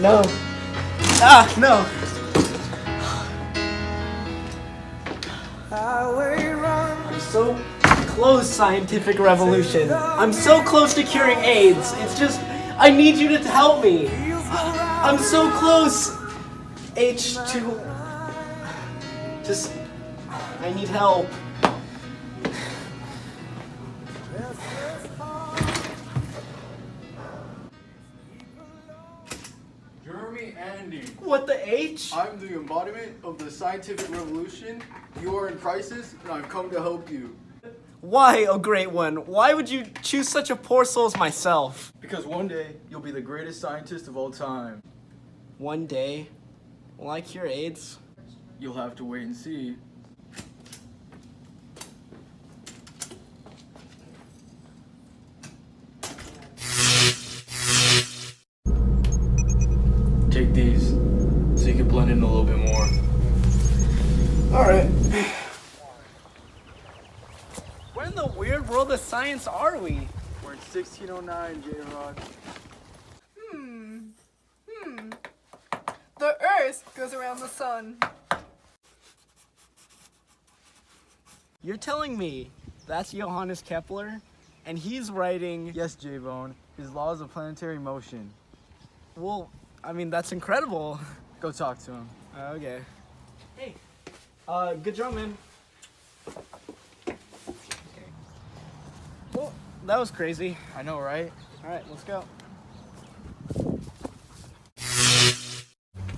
No. Ah, no. I'm so close, scientific revolution. I'm so close to curing AIDS. It's just, I need you to help me. I'm so close. H2. Just, I need help. Jeremy Andy. What the H? I'm the embodiment of the scientific revolution. You are in crisis, and I've come to help you. Why, oh great one? Why would you choose such a poor soul as myself? Because one day, you'll be the greatest scientist of all time. One day, will I cure AIDS? You'll have to wait and see. Take these, so you can blend in a little bit more. Alright. Where in the weird world of science are we? We're in 1609, J-Rod. The Earth goes around the sun. You're telling me that's Johannes Kepler? And he's writing... Yes, J-Bone. His laws of planetary motion. Well, I mean, that's incredible. Go talk to him. Okay. Hey. Good job, man. Okay. Well, that was crazy. I know, right? Alright, let's go.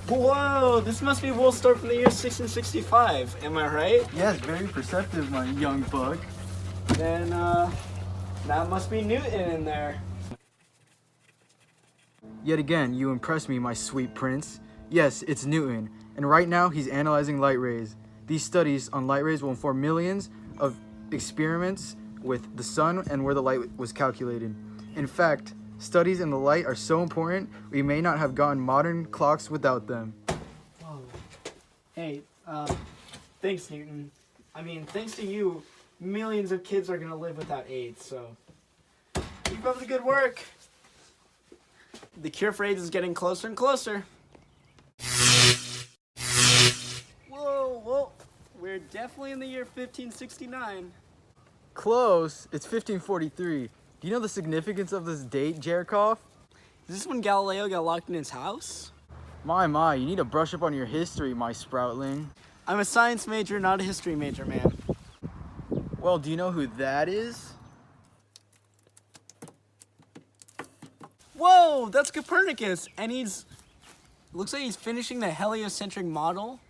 Whoa, this must be World Star from the year 1665. Am I right? Yes, very perceptive, my young buck. Then, that must be Newton in there. Yet again, you impress me, my sweet prince. Yes, it's Newton, and right now he's analyzing light rays. These studies on light rays will inform millions of experiments with the sun and where the light was calculated. In fact, studies in the light are so important, we may not have gotten modern clocks without them. Whoa. Hey, thanks, Newton. I mean, thanks to you, millions of kids are gonna live without AIDS, so keep up the good work. The cure for AIDS is getting closer and closer. Whoa. We're definitely in the year 1569. Close. It's 1543. Do you know the significance of this date, Jerkov? Is this when Galileo got locked in his house? My, you need to brush up on your history, my sproutling. I'm a science major, not a history major, man. Well, do you know who that is? Whoa, that's Copernicus, and looks like he's finishing the heliocentric model.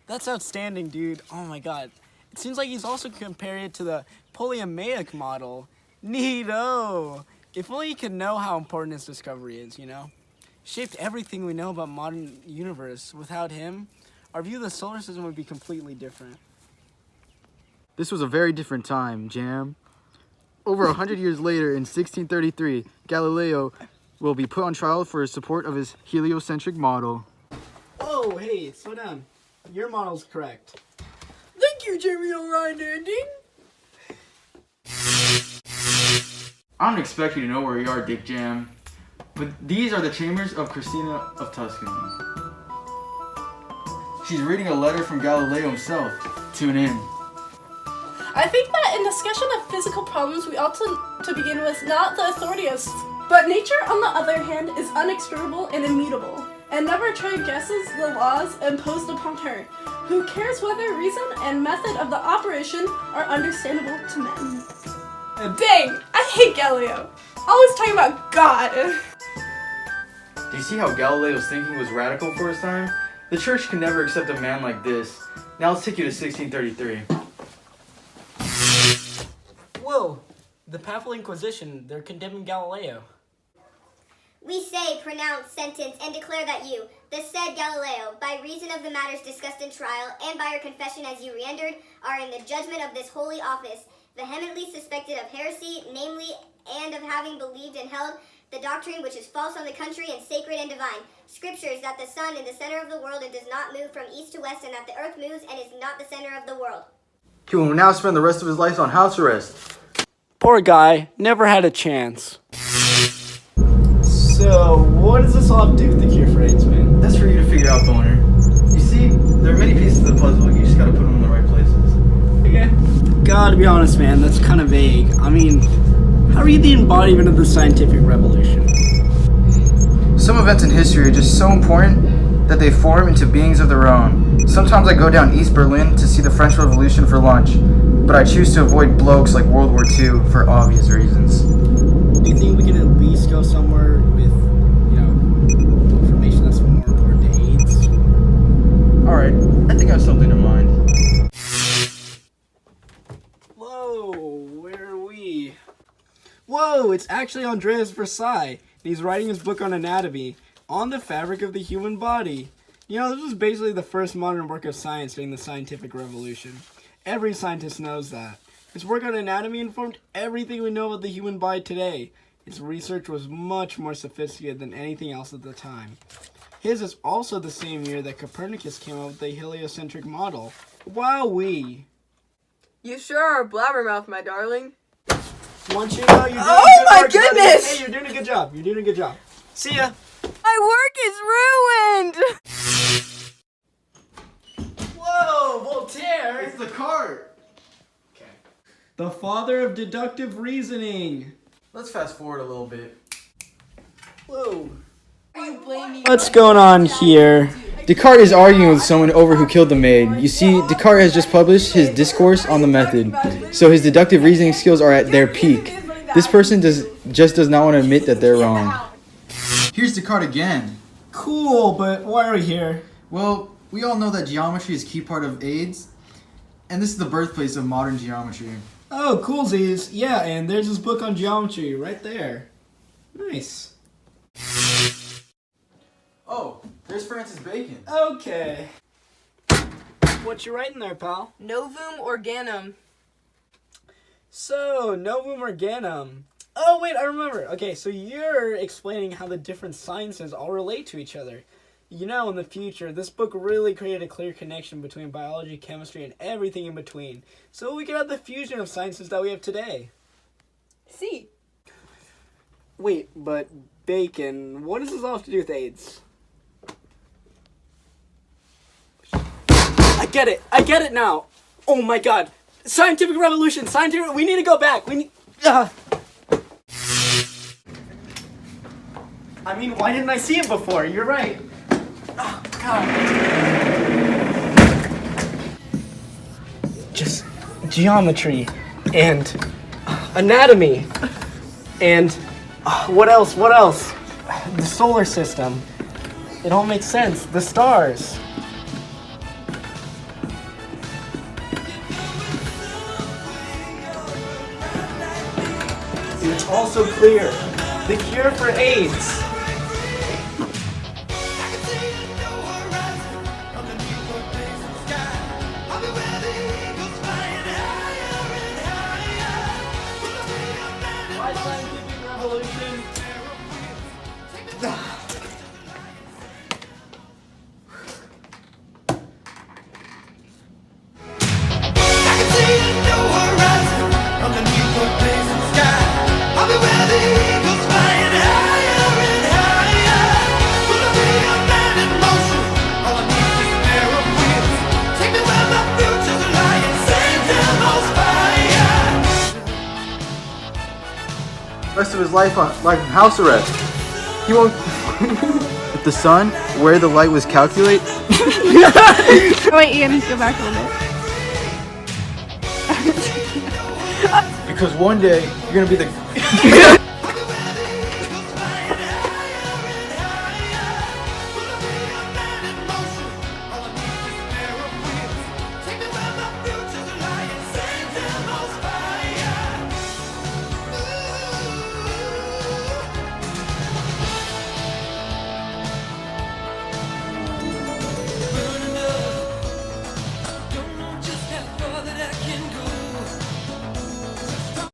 That's outstanding, dude. Oh my god. It seems like he's also compared it to the Ptolemaic model. Neato! If only you could know how important his discovery is, you know? Shaped everything we know about modern universe. Without him, our view of the solar system would be completely different. This was a very different time, Jam. Over 100 years later, in 1633, Galileo will be put on trial for his support of his heliocentric model. Whoa, hey, slow down. Your model's correct. Thank you, Jeremy O'Ryan Andy. I don't expect you to know where you are, Dick Jam, but these are the chambers of Christina of Tuscany. She's reading a letter from Galileo himself. Tune in. I think that in discussion of physical problems, we ought to begin with not the authority of, but nature, on the other hand, is unexplicable and immutable, and never transgresses the laws imposed upon her. Who cares whether reason and method of the operation are understandable to men? Dang, I hate Galileo. Always talking about God. Do you see how Galileo's thinking was radical for his time? The church can never accept a man like this. Now let's take you to 1633. Whoa, the Papal Inquisition, they're condemning Galileo. We say, pronounce, sentence, and declare that you, the said Galileo, by reason of the matters discussed in trial, and by your confession as you re-entered, are in the judgment of this holy office, vehemently suspected of heresy, namely, and of having believed and held the doctrine which is false on the country and sacred and divine. Scriptures, that the sun in the center of the world and does not move from east to west, and that the earth moves and is not the center of the world. He will now spend the rest of his life on house arrest. Poor guy, never had a chance. So, what does this all have to do with the cure for AIDS, man? That's for you to figure out, Boner. You see, there are many pieces of the puzzle. You just gotta put them in the right places. Okay. Gotta be honest, man, that's kind of vague. I mean, how are you the embodiment of the scientific revolution? Some events in history are just so important that they form into beings of their own. Sometimes I go down East Berlin to see the French Revolution for lunch, but I choose to avoid blokes like World War II for obvious reasons. Do you think we can at least go somewhere with, information that's more important to AIDS? Alright, I think I have something in mind. Whoa, where are we? Whoa, it's actually Andreas Versailles. He's writing his book on anatomy, on the fabric of the human body. This was basically the first modern work of science during the scientific revolution. Every scientist knows that. His work on anatomy informed everything we know about the human body today. His research was much more sophisticated than anything else at the time. His is also the same year that Copernicus came up with the heliocentric model. Wowee! You sure are a blabbermouth, my darling. Once you know you're doing Oh good my work, buddy. goodness! Hey, you're doing a good job. You're doing a good job. See ya. My work is ruined! Whoa, Voltaire! the cart! Okay. The father of deductive reasoning. Let's fast forward a little bit. Whoa. Are you blaming What's going on here? Descartes is arguing with someone over who killed the maid. You see, Descartes has just published his discourse on the method, so his deductive reasoning skills are at their peak. This person just does not want to admit that they're wrong. Here's Descartes again. Cool, but why are we here? Well, we all know that geometry is a key part of AIDS, and this is the birthplace of modern geometry. Oh, coolsies. Yeah, and there's this book on geometry right there. Nice. Oh, there's Francis Bacon. Okay. What you writing there, pal? Novum organum. So, Novum Organum. Oh, wait, I remember. Okay, so you're explaining how the different sciences all relate to each other. In the future, this book really created a clear connection between biology, chemistry, and everything in between. So we could have the fusion of sciences that we have today. See. Wait, but Bacon, what does this all have to do with AIDS? I get it now. Oh my god. Scientific revolution, we need to go back. I mean, why didn't I see it before? You're right. Oh, God. Just geometry and anatomy and what else? The solar system. It all makes sense. The stars. It's also clear. The cure for AIDS. My scientific revolution. Rest of his life on house arrest. He won't. With the sun, where the light was calculate. Wait, Ian, go back a little bit. Because one day you're gonna be the.